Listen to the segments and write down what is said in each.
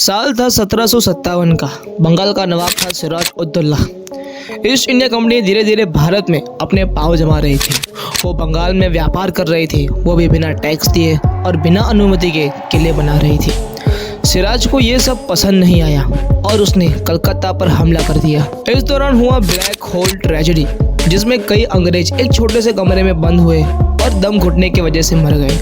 साल था 1757 का। बंगाल का नवाब था Siraj ud Daula. East India company धीरे धीरे भारत में अपने पाँव जमा रही थी। वो बंगाल में व्यापार कर रही थी, वो भी बिना टैक्स दिए और बिना अनुमति के किले बना रही थी। सिराज को ये सब पसंद नहीं आया और उसने कलकत्ता पर हमला कर दिया। इस दौरान हुआ ब्लैक होल ट्रेजेडी, जिसमें कई अंग्रेज एक छोटे से कमरे में बंद हुए और दम घुटने की वजह से मर गए।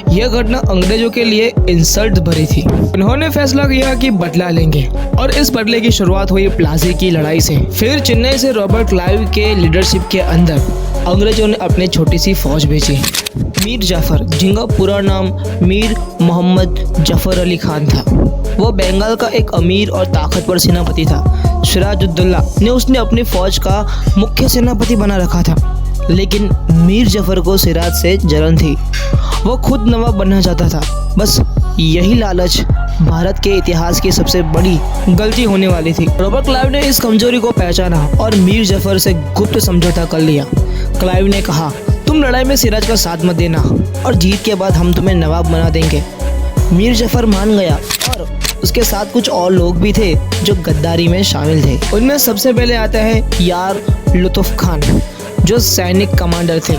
यह घटना अंग्रेजों के लिए इंसल्ट भरी थी। उन्होंने फैसला किया कि बदला लेंगे और इस बदले की शुरुआत हुई प्लासी की लड़ाई से। फिर चेन्नई से रॉबर्ट क्लाइव के लीडरशिप के अंदर अंग्रेजों ने अपनी छोटी सी फौज भेजी। मीर जाफर, जिनका पूरा नाम मीर मोहम्मद जफर अली खान था, वो बंगाल का एक अमीर और ताकतवर सेनापति था। सिराज उद दौला ने उसने अपनी फौज का मुख्य सेनापति बना रखा था, लेकिन मीर जफर को सिराज से जलन थी। वो खुद नवाब बनना चाहता था। बस यही लालच भारत के इतिहास की सबसे बड़ी गलती होने वाली थी। रॉबर्ट क्लाइव ने इस कमजोरी को पहचाना और मीर जफर से गुप्त समझौता कर लिया। क्लाइव ने कहा, तुम लड़ाई में सिराज का साथ मत देना और जीत के बाद हम तुम्हें नवाब बना देंगे। मीर जफर मान गया और उसके साथ कुछ और लोग भी थे जो गद्दारी में शामिल थे। उनमें सबसे पहले आता है यार लुत्फ खान, जो सैनिक कमांडर थे।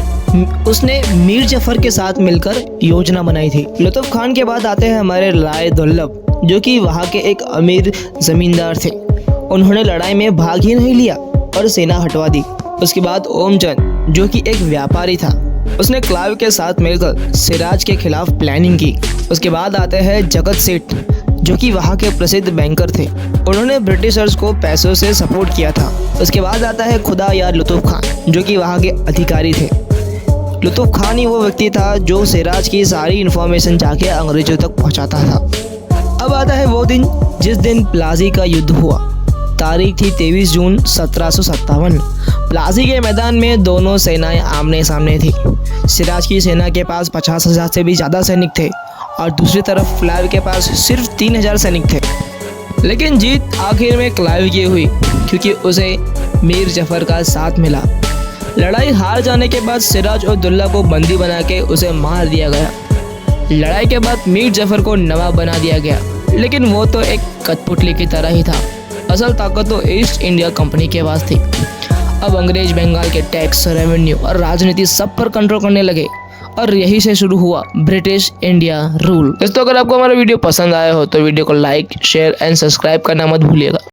उसने मीर जफर के साथ मिलकर योजना बनाई थी। लुत्फ खान के बाद आते हैं हमारे राय दुर्लभ, जो कि वहाँ के एक अमीर जमींदार थे। उन्होंने लड़ाई में भाग ही नहीं लिया और सेना हटवा दी। उसके बाद ओमचंद, जो कि एक व्यापारी था, उसने क्लाइव के साथ मिलकर सिराज के खिलाफ प्लानिंग की। उसके बाद आते हैं जगत सेठ, जो कि वहाँ के प्रसिद्ध बैंकर थे। उन्होंने ब्रिटिशर्स को पैसों से सपोर्ट किया था। उसके बाद आता है खुदा यार लुत्फ खान, जो कि वहाँ के अधिकारी थे। लुत्फ खान ही वो व्यक्ति था जो सिराज की सारी इन्फॉर्मेशन जाके अंग्रेजों तक पहुँचाता था। अब आता है वो दिन जिस दिन प्लासी का युद्ध हुआ। तारीख थी 23 जून 1757। प्लासी के मैदान में दोनों सेनाएं आमने सामने थी। सिराज की सेना के पास 50,000 से भी ज़्यादा सैनिक थे और दूसरी तरफ क्लाइव के पास सिर्फ 3,000 सैनिक थे। लेकिन जीत आखिर में क्लाइव की हुई, क्योंकि उसे मीर जफर का साथ मिला। लड़ाई हार जाने के बाद सिराज उद दौला को बंदी बना के उसे मार दिया गया। लड़ाई के बाद मीर जफर को नवाब बना दिया गया, लेकिन वो तो एक कठपुतली की तरह ही था। असल ताकत तो ईस्ट इंडिया कंपनी के पास थी। अब अंग्रेज बंगाल के टैक्स, रेवेन्यू और राजनीति सब पर कंट्रोल करने लगे और यही से शुरू हुआ ब्रिटिश इंडिया रूल। दोस्तों, अगर आपको हमारा वीडियो पसंद आया हो तो वीडियो को लाइक, शेयर एंड सब्सक्राइब करना मत भूलिएगा।